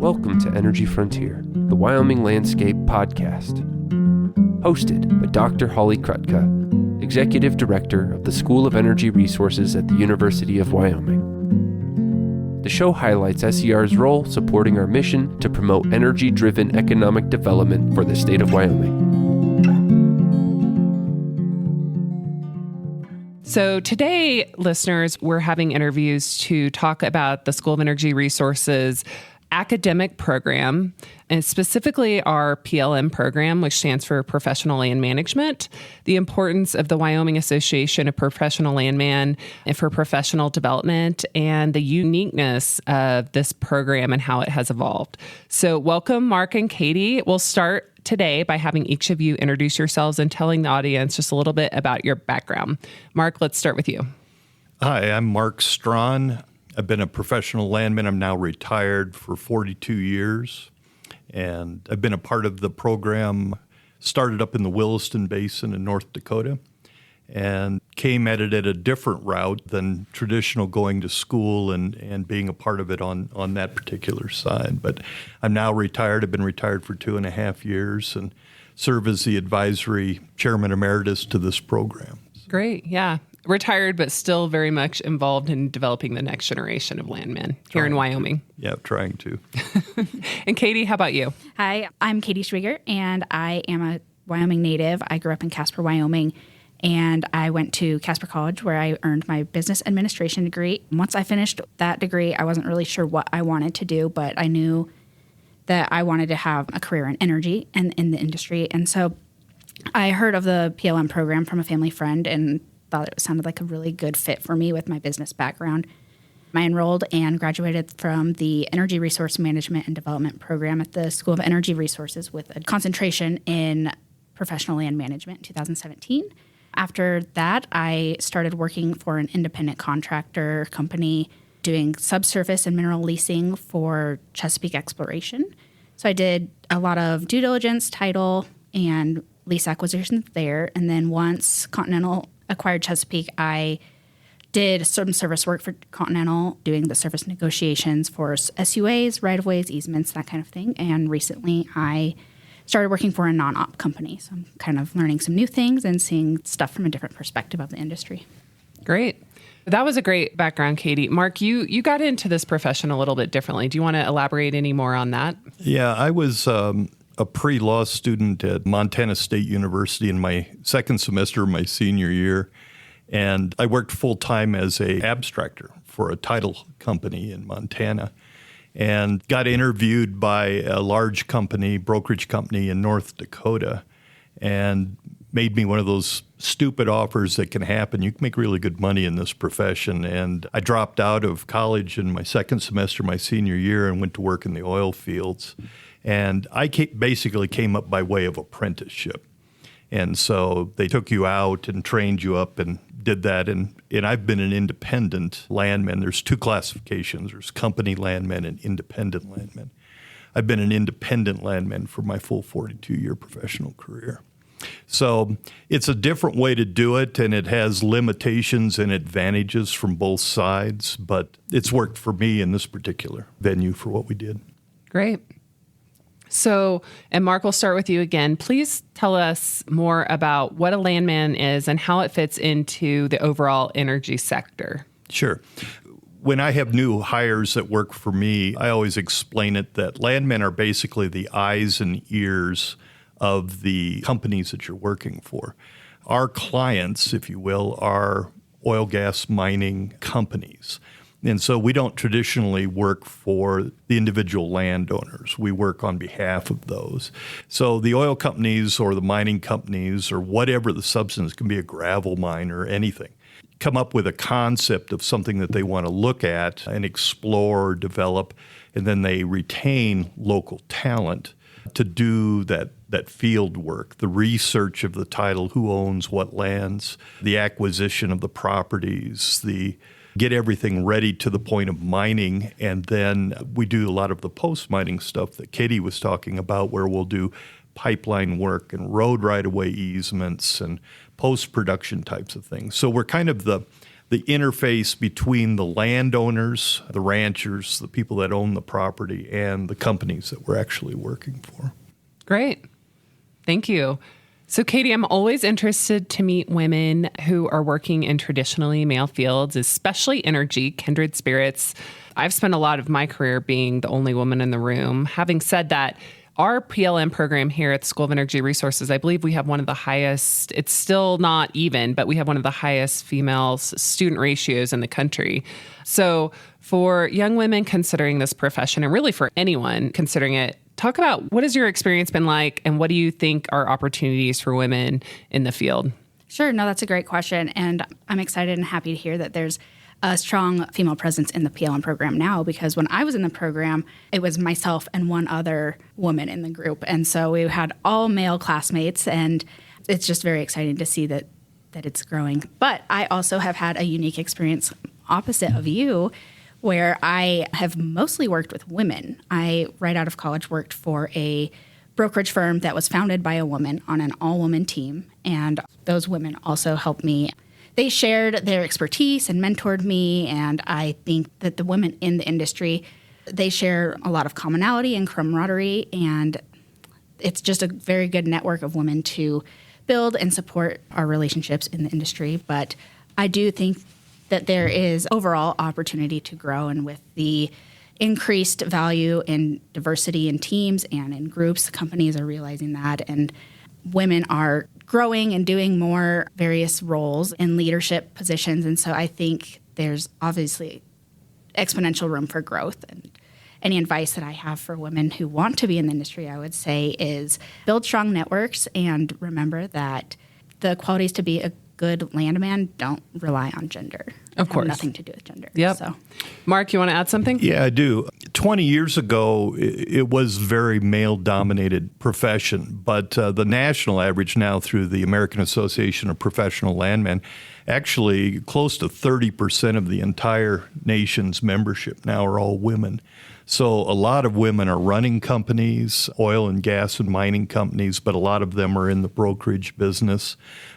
Welcome to Energy Frontier, the Wyoming Landscape Podcast. Hosted by Dr. Holly Krutka, Executive Director of the School of Energy Resources at the University of Wyoming. The show highlights SER's role supporting our mission to promote energy-driven economic development for the state of Wyoming. So today, listeners, we're having interviews to talk about the School of Energy Resources academic program, and specifically our PLM program, which stands for Professional Land Management, the importance of the Wyoming Association of Professional Landmen and for professional development, and the uniqueness of this program and how it has evolved. So welcome, Marc and Katie. We'll start today by having each of you introduce yourselves and telling the audience just a little bit about your background. Marc, let's start with you. Hi, I'm Marc Strahn. I've been a professional landman. I'm now retired for 42 years, and I've been a part of the program, started up in the Williston Basin in North Dakota, and came at it at a different route than traditional going to school and being a part of it on that particular side. But I'm now retired. I've been retired for 2.5 years and serve as the advisory chairman emeritus to this program. Great, yeah. Retired, but still very much involved in developing the next generation of landmen here in Wyoming. Yeah, trying to. And Katie, how about you? Hi, I'm Katie Schwieger, and I am a Wyoming native. I grew up in Casper, Wyoming, and I went to Casper College where I earned my business administration degree. Once I finished that degree, I wasn't really sure what I wanted to do, but I knew that I wanted to have a career in energy and in the industry. And so I heard of the PLM program from a family friend and thought it sounded like a really good fit for me with my business background. I enrolled and graduated from the Energy Resource Management and Development program at the School of Energy Resources with a concentration in professional land management in 2017. After that, I started working for an independent contractor company doing subsurface and mineral leasing for Chesapeake exploration. So I did a lot of due diligence, title, and lease acquisitions there. And then once Continental acquired Chesapeake, I did some service work for Continental, doing the service negotiations for SUAs, right-of-ways, easements, that kind of thing. And recently I started working for a non-op company. So I'm kind of learning some new things and seeing stuff from a different perspective of the industry. Great. That was a great background, Katie. Marc, you got into this profession a little bit differently. Do you want to elaborate any more on that? Yeah, I was a pre-law student at Montana State University in my second semester of my senior year, and I worked full-time as a abstractor for a title company in Montana, and got interviewed by a large company, brokerage company in North Dakota, and made me one of those stupid offers that can happen. You can make really good money in this profession, and I dropped out of college in my second semester, my senior year, and went to work in the oil fields. And I basically came up by way of apprenticeship. And so they took you out and trained you up and did that. And I've been an independent landman. There's two classifications. There's company landmen and independent landmen. I've been an independent landman for my full 42-year professional career. So it's a different way to do it, and it has limitations and advantages from both sides. But it's worked for me in this particular venue for what we did. Great. So, and Marc, we'll start with you again. Please tell us more about what a landman is and how it fits into the overall energy sector. Sure. When I have new hires that work for me, I always explain it that landmen are basically the eyes and ears of the companies that you're working for. Our clients, if you will, are oil, gas, mining companies. And so we don't traditionally work for the individual landowners. We work on behalf of those. So the oil companies or the mining companies or whatever the substance, can be a gravel mine or anything, come up with a concept of something that they want to look at and explore, develop, and then they retain local talent to do that field work, the research of the title, who owns what lands, the acquisition of the properties, the get everything ready to the point of mining. And then we do a lot of the post-mining stuff that Katie was talking about, where we'll do pipeline work and road right-of-way easements and post-production types of things. So we're kind of the the interface between the landowners, the ranchers, the people that own the property, and the companies that we're actually working for. Great. Thank you. So, Katie, I'm always interested to meet women who are working in traditionally male fields, especially energy, kindred spirits. I've spent a lot of my career being the only woman in the room. Having said that, our PLM program here at the School of Energy Resources, I believe we have one of the highest, it's still not even, but we have one of the highest female student ratios in the country. So for young women considering this profession, and really for anyone considering it, talk about what has your experience been like, and what do you think are opportunities for women in the field? Sure. No, that's a great question. And I'm excited and happy to hear that there's a strong female presence in the PLM program now, because when I was in the program, it was myself and one other woman in the group. And so we had all male classmates, and it's just very exciting to see that it's growing. But I also have had a unique experience opposite of you, where I have mostly worked with women. I, right out of college, worked for a brokerage firm that was founded by a woman on an all-woman team. And those women also helped me. They shared their expertise and mentored me, and I think that the women in the industry, they share a lot of commonality and camaraderie, and it's just a very good network of women to build and support our relationships in the industry. But I do think that there is overall opportunity to grow, and with the increased value in diversity in teams and in groups, companies are realizing that, and women are growing and doing more various roles in leadership positions. And so I think there's obviously exponential room for growth. And any advice that I have for women who want to be in the industry, I would say, is build strong networks and remember that the qualities to be a good landman don't rely on gender. Of course. Have nothing to do with gender. Yep. So. Mark, you want to add something? Yeah, I do. 20 years ago, it was a very male-dominated profession, but the national average now through the American Association of Professional Landmen, actually close to 30% of the entire nation's membership now are all women. So a lot of women are running companies, oil and gas and mining companies, but a lot of them are in the brokerage business.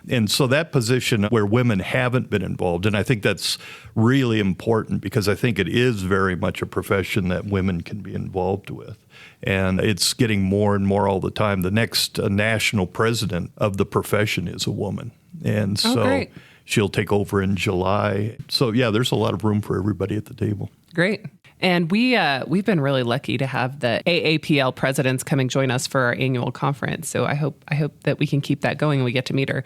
And so that position where women haven't been involved, and I think that's really important because I think it is very much a profession that women can be involved with. And it's getting more and more all the time. The next national president of the profession is a woman. And so she'll take over in July. So, yeah, there's a lot of room for everybody at the table. Great. And we've been really lucky to have the AAPL presidents come and join us for our annual conference. So I hope that we can keep that going and we get to meet her.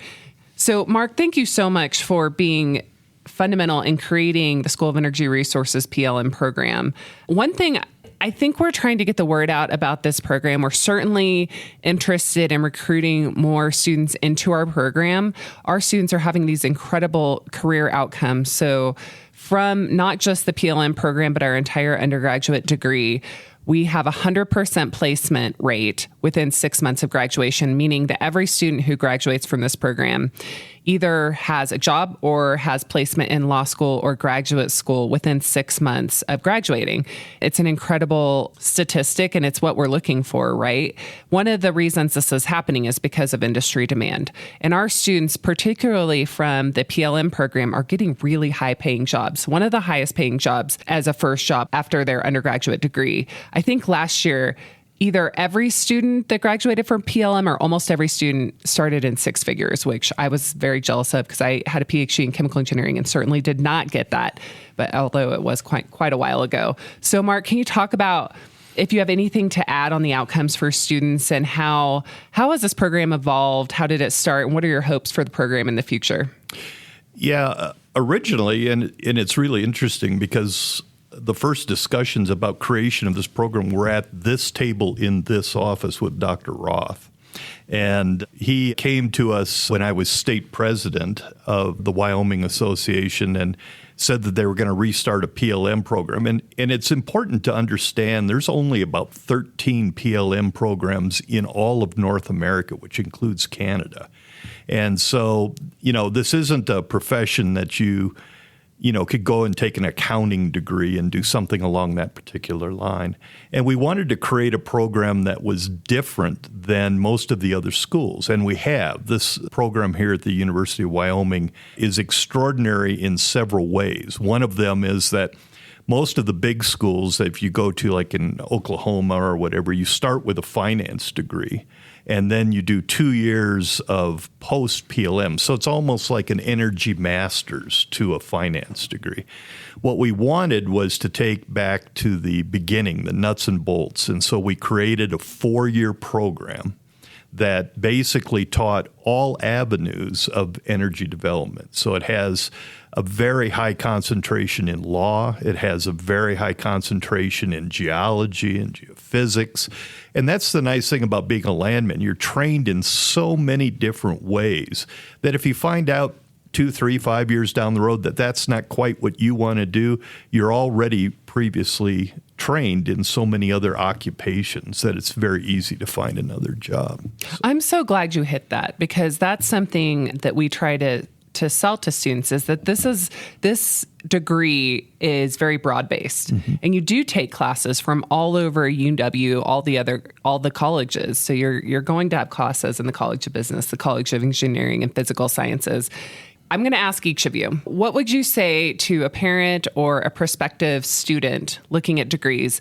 So, Marc, thank you so much for being fundamental in creating the School of Energy Resources PLM program. One thing I think we're trying to get the word out about this program. We're certainly interested in recruiting more students into our program. Our students are having these incredible career outcomes. So from not just the PLM program, but our entire undergraduate degree, we have 100% placement rate within 6 months of graduation, meaning that every student who graduates from this program either has a job or has placement in law school or graduate school within 6 months of graduating. It's an incredible statistic, and it's what we're looking for, right? One of the reasons this is happening is because of industry demand. And our students, particularly from the PLM program, are getting really high-paying jobs. One of the highest-paying jobs as a first job after their undergraduate degree. I think last year, either every student that graduated from PLM or almost every student started in six figures, which I was very jealous of because I had a PhD in chemical engineering and certainly did not get that, but although it was quite a while ago. So, Marc, can you talk about if you have anything to add on the outcomes for students and how has this program evolved? How did it start? And what are your hopes for the program in the future? Yeah, originally, and it's really interesting because the first discussions about creation of this program were at this table in this office with Dr. Roth. And he came to us when I was state president of the Wyoming Association and said that they were going to restart a PLM program. And it's important to understand there's only about 13 PLM programs in all of North America, which includes Canada. And so, this isn't a profession that you could go and take an accounting degree and do something along that particular line. And we wanted to create a program that was different than most of the other schools. And we have. This program here at the University of Wyoming is extraordinary in several ways. One of them is that most of the big schools, if you go to like in Oklahoma or whatever, you start with a finance degree. And then you do 2 years of post-PLM. So it's almost like an energy master's to a finance degree. What we wanted was to take back to the beginning, the nuts and bolts. And so we created a 4-year program that basically taught all avenues of energy development. So it has a very high concentration in law. It has a very high concentration in geology and geophysics. And that's the nice thing about being a landman. You're trained in so many different ways that if you find out 2, 3, 5 years down the road that that's not quite what you want to do, you're already previously trained in so many other occupations that it's very easy to find another job. I'm so glad you hit that, because that's something that we try to sell to students, is that this degree is very broad-based. Mm-hmm. And you do take classes from all over UW, all the colleges. So you're going to have classes in the College of Business, the College of Engineering and Physical Sciences. I'm going to ask each of you, what would you say to a parent or a prospective student looking at degrees?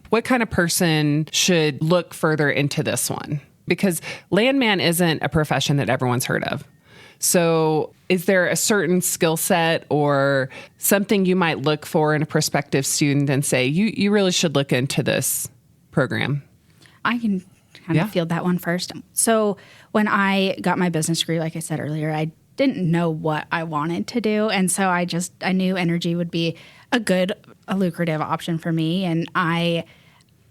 What kind of person should look further into this one? Because landman isn't a profession that everyone's heard of. So is there a certain skill set or something you might look for in a prospective student and say, you really should look into this program? I can kind of field that one first. So when I got my business degree, like I said earlier, I didn't know what I wanted to do. And so I knew energy would be a lucrative option for me. And I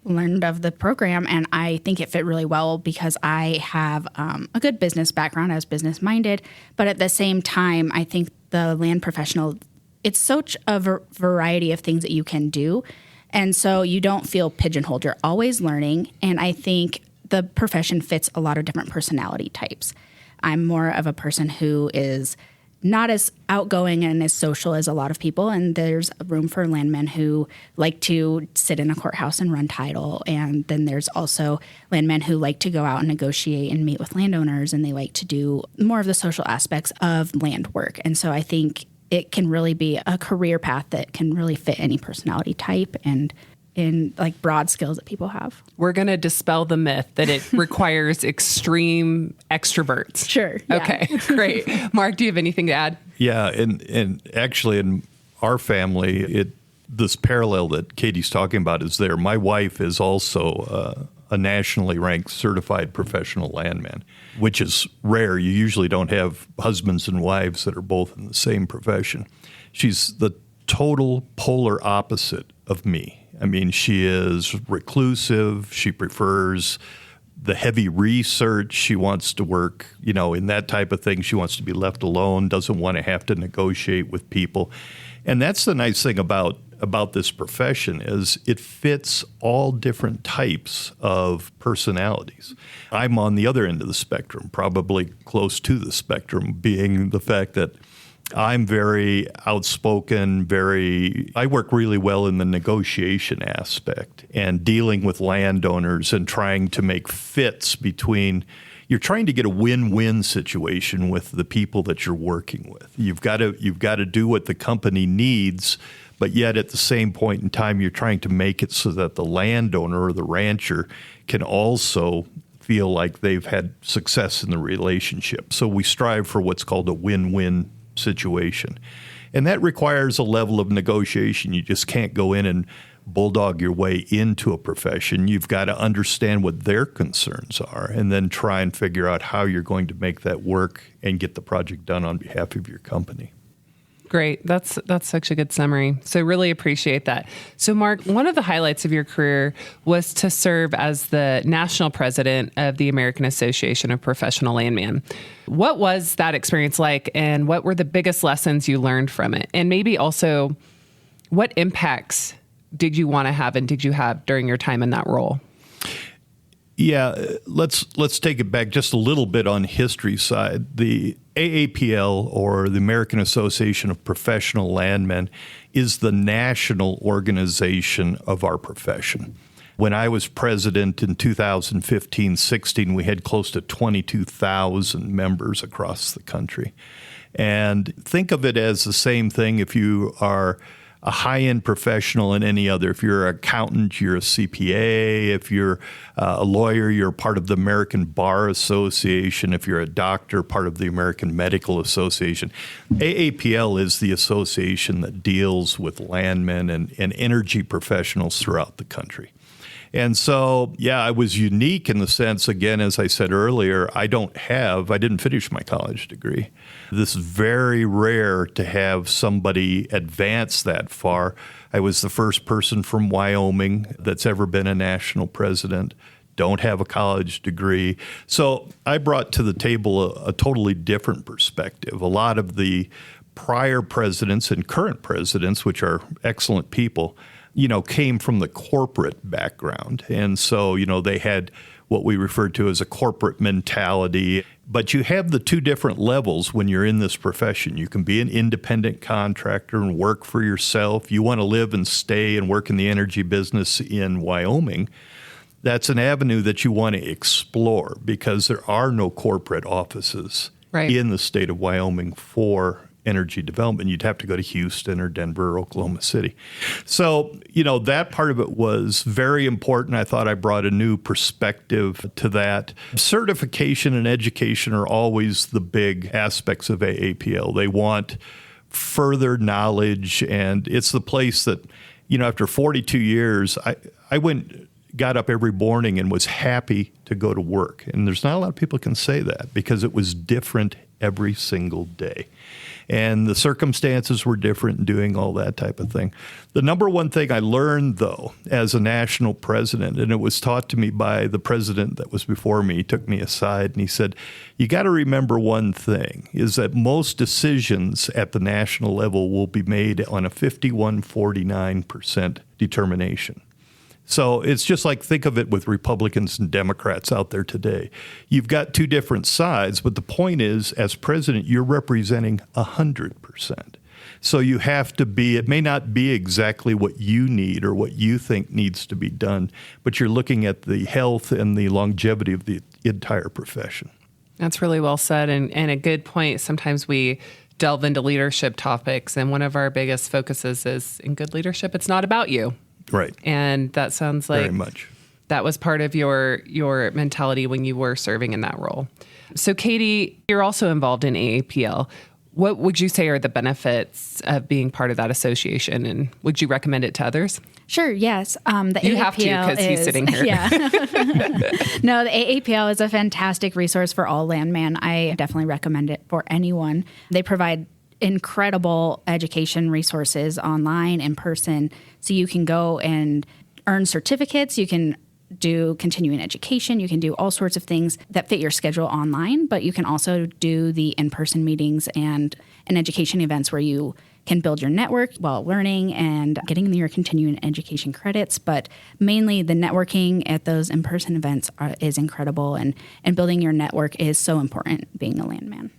learned of the program, and I think it fit really well because I have a good business background. I was business minded, but at the same time, I think the land professional, it's such a variety of things that you can do. And so you don't feel pigeonholed. You're always learning. And I think the profession fits a lot of different personality types. I'm more of a person who is not as outgoing and as social as a lot of people. And there's room for landmen who like to sit in a courthouse and run title. And then there's also landmen who like to go out and negotiate and meet with landowners, and they like to do more of the social aspects of land work. And so I think it can really be a career path that can really fit any personality type and in like broad skills that people have. We're going to dispel the myth that it requires extreme extroverts. Sure. Yeah. Okay, great. Marc, do you have anything to add? Yeah, and actually in our family, this parallel that Katie's talking about is there. My wife is also a nationally ranked certified professional landman, which is rare. You usually don't have husbands and wives that are both in the same profession. She's the total polar opposite of me. I mean, she is reclusive. She prefers the heavy research. She wants to work, in that type of thing. She wants to be left alone, doesn't want to have to negotiate with people. And that's the nice thing about this profession is it fits all different types of personalities. I'm on the other end of the spectrum, probably close to the spectrum, being the fact that I'm very outspoken, I work really well in the negotiation aspect and dealing with landowners and trying to make fits between, you're trying to get a win-win situation with the people that you're working with. You've got to do what the company needs, but yet at the same point in time, you're trying to make it so that the landowner or the rancher can also feel like they've had success in the relationship. So we strive for what's called a win-win situation. And that requires a level of negotiation. You just can't go in and bulldog your way into a profession. You've got to understand what their concerns are and then try and figure out how you're going to make that work and get the project done on behalf of your company. Great. That's such a good summary. So really appreciate that. So Marc, one of the highlights of your career was to serve as the national president of the American Association of Professional Landmen. What was that experience like, and what were the biggest lessons you learned from it? And maybe also, what impacts did you want to have and did you have during your time in that role? Yeah, let's take it back just a little bit on history side. The AAPL, or the American Association of Professional Landmen, is the national organization of our profession. When I was president in 2015-16, we had close to 22,000 members across the country. And think of it as the same thing if you are a high-end professional in any other. If you're an accountant, you're a CPA. If you're a lawyer, you're part of the American Bar Association. If you're a doctor, part of the American Medical Association. AAPL is the association that deals with landmen and energy professionals throughout the country. And so, yeah, I was unique in the sense, again, as I said earlier, I didn't finish my college degree. This is very rare to have somebody advance that far. I was the first person from Wyoming that's ever been a national president. Don't have a college degree. So I brought to the table a totally different perspective. A lot of the prior presidents and current presidents, which are excellent people, came from the corporate background. And so, they had what we refer to as a corporate mentality. But you have the two different levels when you're in this profession. You can be an independent contractor and work for yourself. You want to live and stay and work in the energy business in Wyoming. That's an avenue that you want to explore because there are no corporate offices in the state of Wyoming for energy development. You'd have to go to Houston or Denver or Oklahoma City. So, that part of it was very important. I thought I brought a new perspective to that. Certification and education are always the big aspects of AAPL. They want further knowledge, and it's the place that, after 42 years, I got up every morning and was happy to go to work. And there's not a lot of people can say that because it was different every single day. And the circumstances were different in doing all that type of thing. The number one thing I learned, though, as a national president, and it was taught to me by the president that was before me, he took me aside and he said, you got to remember one thing, is that most decisions at the national level will be made on a 51-49% determination. So it's just like, think of it with Republicans and Democrats out there today. You've got two different sides, but the point is, as president, you're representing 100%. So you have to be, it may not be exactly what you need or what you think needs to be done, but you're looking at the health and the longevity of the entire profession. That's really well said, and a good point. Sometimes we delve into leadership topics, and one of our biggest focuses is, in good leadership, it's not about you. Right. And that sounds like very much that was part of your mentality when you were serving in that role. So, Katie, you're also involved in AAPL. What would you say are the benefits of being part of that association, and would you recommend it to others? Sure, yes. You AAPL have to because he's sitting here. Yeah. No, the AAPL is a fantastic resource for all landmen. I definitely recommend it for anyone. They provide incredible education resources online, in person, so you can go and earn certificates. You can do continuing education. You can do all sorts of things that fit your schedule online, but you can also do the in-person meetings and education events where you can build your network while learning and getting your continuing education credits. But mainly the networking at those in-person events is incredible, and building your network is so important being a landman.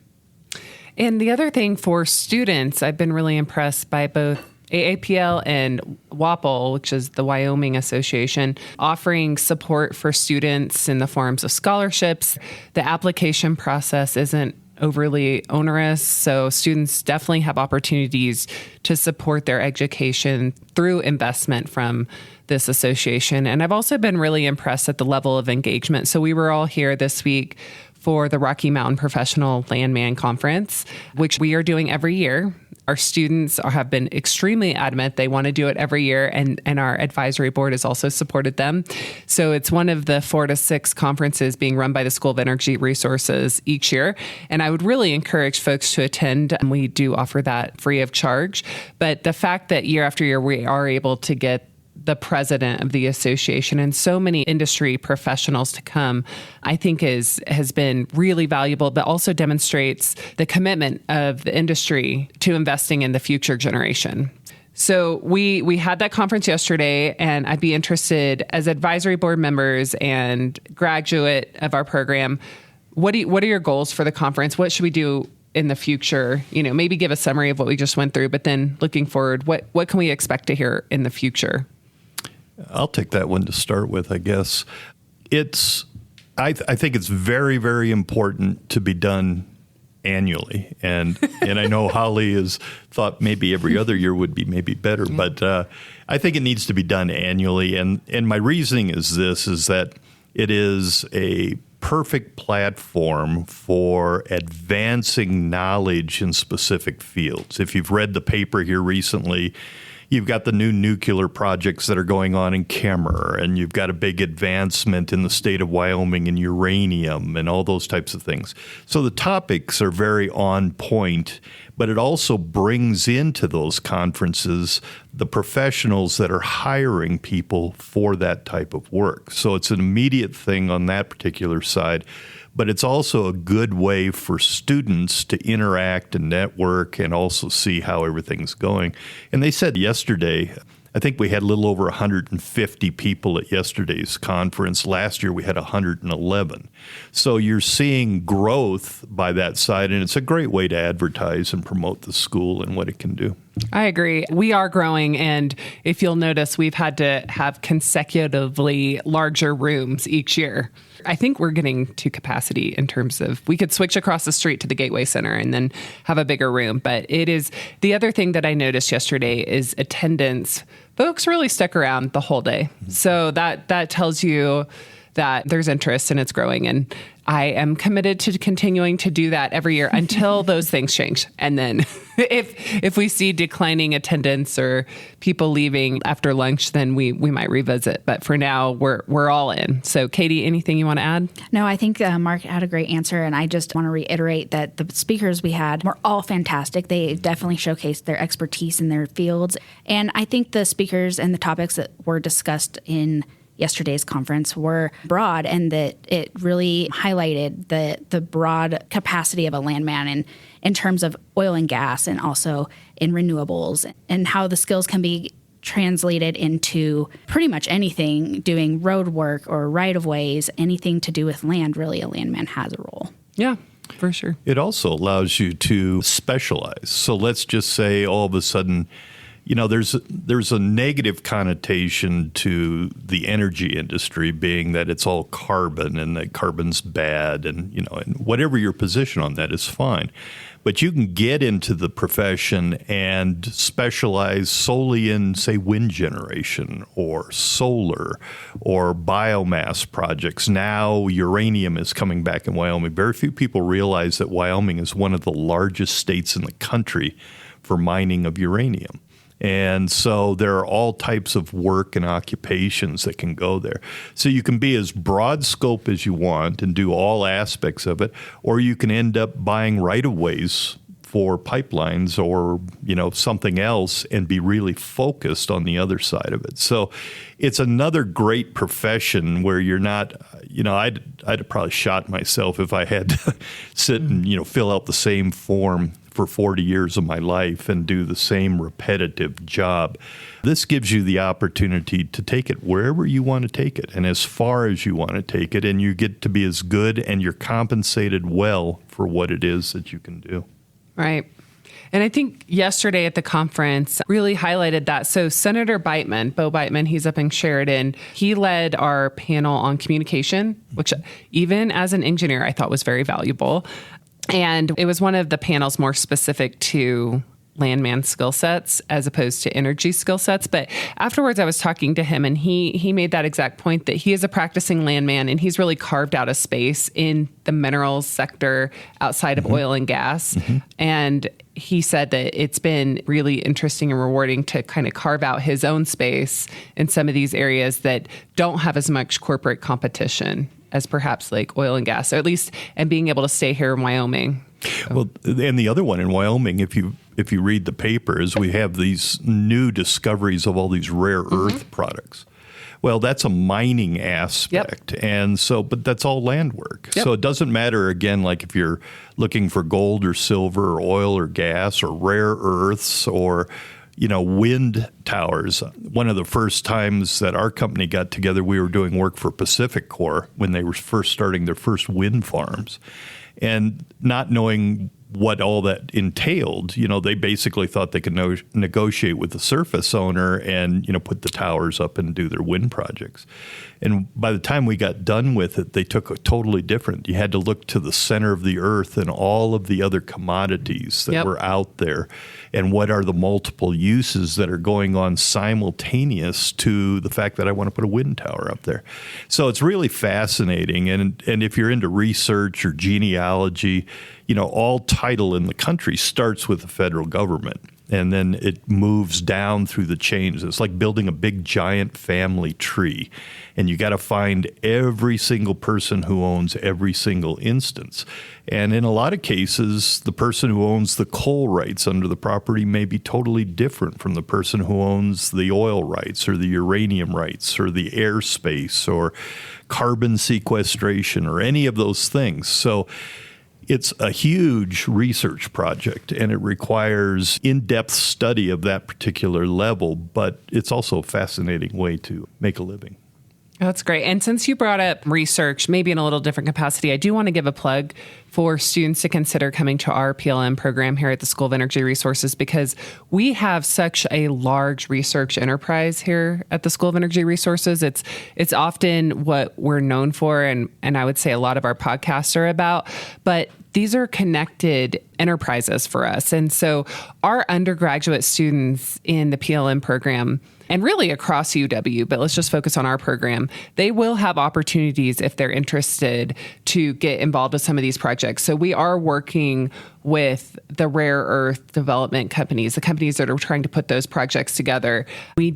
And the other thing for students, I've been really impressed by both AAPL and WAPL, which is the Wyoming Association, offering support for students in the forms of scholarships. The application process isn't overly onerous, so students definitely have opportunities to support their education through investment from this association. And I've also been really impressed at the level of engagement. So we were all here this week for the Rocky Mountain Professional Landman Conference, which we are doing every year. Our students have been extremely adamant they want to do it every year, and our advisory board has also supported them. So it's one of the 4 to 6 conferences being run by the School of Energy Resources each year. And I would really encourage folks to attend. And we do offer that free of charge. But the fact that year after year we are able to get the president of the association and so many industry professionals to come, I think has been really valuable, but also demonstrates the commitment of the industry to investing in the future generation. So we had that conference yesterday, and I'd be interested as advisory board members and graduate of our program. What are your goals for the conference? What should we do in the future? Maybe give a summary of what we just went through, but then looking forward, what can we expect to hear in the future? I'll take that one to start with, I guess. I think it's very, very important to be done annually. And I know Holly has thought maybe every other year would be maybe better, but I think it needs to be done annually. And my reasoning is that it is a perfect platform for advancing knowledge in specific fields. If you've read the paper here recently, you've got the new nuclear projects that are going on in Kemmer, and you've got a big advancement in the state of Wyoming in uranium and all those types of things. So the topics are very on point, but it also brings into those conferences the professionals that are hiring people for that type of work. So it's an immediate thing on that particular side. But it's also a good way for students to interact and network and also see how everything's going. And they said yesterday, I think we had a little over 150 people at yesterday's conference. Last year we had 111. So you're seeing growth by that side, and it's a great way to advertise and promote the school and what it can do. I agree. We are growing, and if you'll notice, we've had to have consecutively larger rooms each year. I think we're getting to capacity in terms of we could switch across the street to the Gateway Center and then have a bigger room. But it is the other thing that I noticed yesterday is attendance. Folks really stuck around the whole day. So that tells you that there's interest and it's growing. And I am committed to continuing to do that every year until those things change. And then if we see declining attendance or people leaving after lunch, then we might revisit. But for now, we're all in. So Katie, anything you want to add? No, I think Marc had a great answer. And I just want to reiterate that the speakers we had were all fantastic. They definitely showcased their expertise in their fields. And I think the speakers and the topics that were discussed in yesterday's conference were broad, and that it really highlighted the broad capacity of a Landman in terms of oil and gas and also in renewables, and how the skills can be translated into pretty much anything, doing road work or right-of-ways, anything to do with land. Really, a Landman has a role. Yeah, for sure. It also allows you to specialize. So let's just say all of a sudden, there's a negative connotation to the energy industry, being that it's all carbon and that carbon's bad, and and whatever your position on that is fine. But you can get into the profession and specialize solely in, say, wind generation or solar or biomass projects. Now uranium is coming back in Wyoming. Very few people realize that Wyoming is one of the largest states in the country for mining of uranium. And so there are all types of work and occupations that can go there. So you can be as broad scope as you want and do all aspects of it, or you can end up buying right-of-ways for pipelines or, something else and be really focused on the other side of it. So it's another great profession where you're not, I'd have probably shot myself if I had to sit and, fill out the same form for 40 years of my life and do the same repetitive job. This gives you the opportunity to take it wherever you want to take it and as far as you want to take it, and you get to be as good and you're compensated well for what it is that you can do. Right. And I think yesterday at the conference really highlighted that. So Senator Bo Beitman, he's up in Sheridan, he led our panel on communication, which even as an engineer, I thought was very valuable. And it was one of the panels more specific to Landman skill sets as opposed to energy skill sets. But afterwards, I was talking to him, and he made that exact point that he is a practicing landman, and he's really carved out a space in the minerals sector outside of oil and gas. Mm-hmm. And he said that it's been really interesting and rewarding to kind of carve out his own space in some of these areas that don't have as much corporate competition as perhaps like oil and gas, or at least, and being able to stay here in Wyoming. Well, and the other one in Wyoming, if you read the papers, we have these new discoveries of all these rare earth products. Well, that's a mining aspect. Yep. And so, but that's all land work. Yep. So it doesn't matter, again, like if you're looking for gold or silver or oil or gas or rare earths or wind towers. One of the first times that our company got together, we were doing work for Pacific Corps when they were first starting their first wind farms. And not knowing what all that entailed, they basically thought they could negotiate with the surface owner and, put the towers up and do their wind projects. And by the time we got done with it, they took a totally different. You had to look to the center of the earth and all of the other commodities that were out there, and what are the multiple uses that are going on simultaneous to the fact that I want to put a wind tower up there. So it's really fascinating. And if you're into research or genealogy, all title in the country starts with the federal government, and then it moves down through the chains. It's like building a big giant family tree, and you got to find every single person who owns every single instance. And in a lot of cases, the person who owns the coal rights under the property may be totally different from the person who owns the oil rights or the uranium rights or the airspace or carbon sequestration or any of those things. So it's a huge research project, and it requires in-depth study of that particular level, but it's also a fascinating way to make a living. That's great. And since you brought up research, maybe in a little different capacity, I do want to give a plug for students to consider coming to our PLM program here at the School of Energy Resources, because we have such a large research enterprise here at the School of Energy Resources. It's often what we're known for, and I would say a lot of our podcasts are about, but these are connected enterprises for us. And so our undergraduate students in the PLM program, and really across UW, but let's just focus on our program, they will have opportunities if they're interested to get involved with some of these projects. So we are working with the rare earth development companies, the companies that are trying to put those projects together. We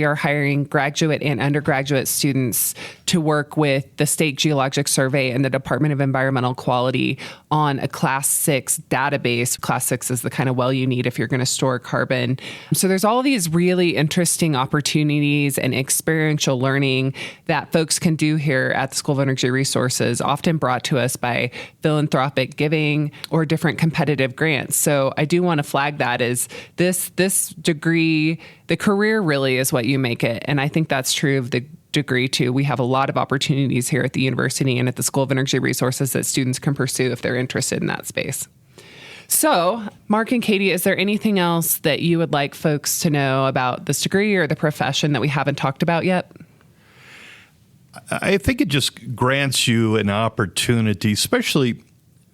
are hiring graduate and undergraduate students to work with the State Geologic Survey and the Department of Environmental Quality on a Class 6 database. Class 6 is the kind of well you need if you're going to store carbon. So there's all these really interesting opportunities and experiential learning that folks can do here at the School of Energy Resources, often brought to us by philanthropic giving or different competitive grants. So I do want to flag that as this degree, the career really is what you make it. And I think that's true of the degree too. We have a lot of opportunities here at the university and at the School of Energy Resources that students can pursue if they're interested in that space. So, Marc and Katie, is there anything else that you would like folks to know about this degree or the profession that we haven't talked about yet? I think it just grants you an opportunity, especially,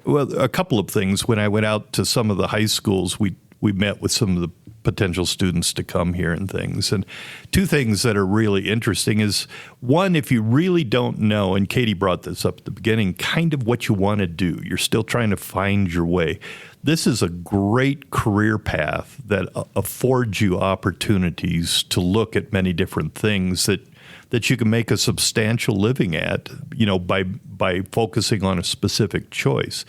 a couple of things. When I went out to some of the high schools, we met with some of the potential students to come here and things. And two things that are really interesting is, one, if you really don't know, and Katie brought this up at the beginning, kind of what you want to do. You're still trying to find your way. This is a great career path that affords you opportunities to look at many different things that you can make a substantial living at, by focusing on a specific choice.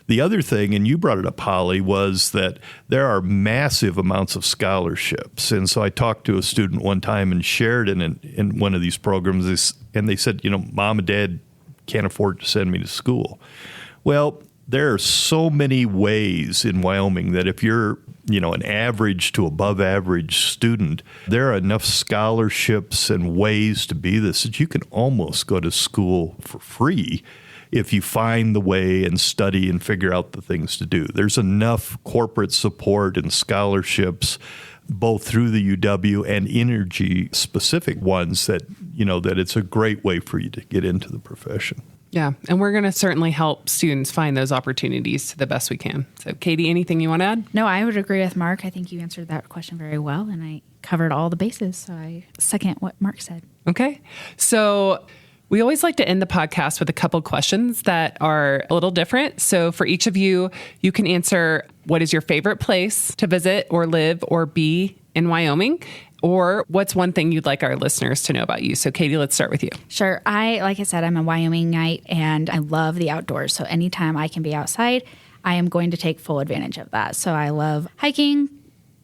The other thing, and you brought it up, Holly, was that there are massive amounts of scholarships. And so I talked to a student one time in Sheridan in one of these programs, and they said, Mom and Dad can't afford to send me to school. Well, there are so many ways in Wyoming that if you're, an average to above average student, there are enough scholarships and ways to be this that you can almost go to school for free if you find the way and study and figure out the things to do. There's enough corporate support and scholarships, both through the UW and energy-specific ones, that it's a great way for you to get into the profession. Yeah, and we're going to certainly help students find those opportunities to the best we can. So, Katie, anything you want to add? No, I would agree with Marc. I think you answered that question very well, and I covered all the bases. So I second what Marc said. Okay. So we always like to end the podcast with a couple questions that are a little different. So for each of you, you can answer, what is your favorite place to visit or live or be in Wyoming? Or what's one thing you'd like our listeners to know about you? So Katie, let's start with you. Sure. Like I said, I'm a Wyomingite and I love the outdoors. So anytime I can be outside, I am going to take full advantage of that. So I love hiking,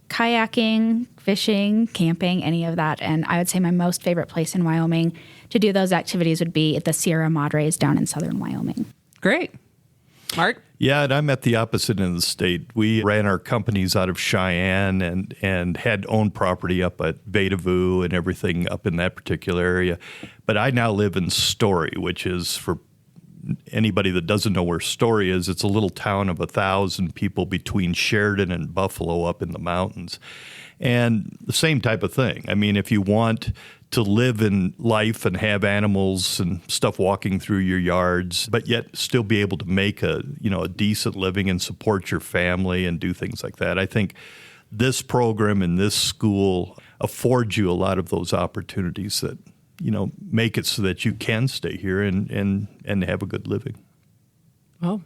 kayaking, fishing, camping, any of that. And I would say my most favorite place in Wyoming to do those activities would be at the Sierra Madres down in southern Wyoming. Great. Marc? Yeah, and I'm at the opposite end of the state. We ran our companies out of Cheyenne and had owned property up at Vedavoo and everything up in that particular area. But I now live in Story, which is, for anybody that doesn't know where Story is, it's a little town of 1,000 people between Sheridan and Buffalo up in the mountains. And the same type of thing. I mean, if you want to live in life and have animals and stuff walking through your yards, but yet still be able to make a decent living and support your family and do things like that, I think this program and this school affords you a lot of those opportunities that, make it so that you can stay here and have a good living.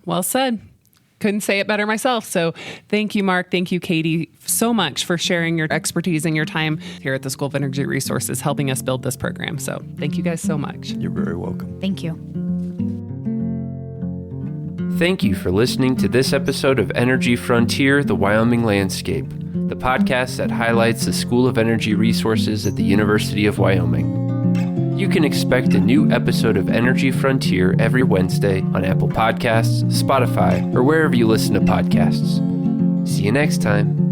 Well said. Couldn't say it better myself. So thank you, Marc. Thank you, Katie, so much for sharing your expertise and your time here at the School of Energy Resources, helping us build this program. So thank you guys so much. You're very welcome. Thank you. Thank you for listening to this episode of Energy Frontier, the Wyoming Landscape, the podcast that highlights the School of Energy Resources at the University of Wyoming. You can expect a new episode of Energy Frontier every Wednesday on Apple Podcasts, Spotify, or wherever you listen to podcasts. See you next time.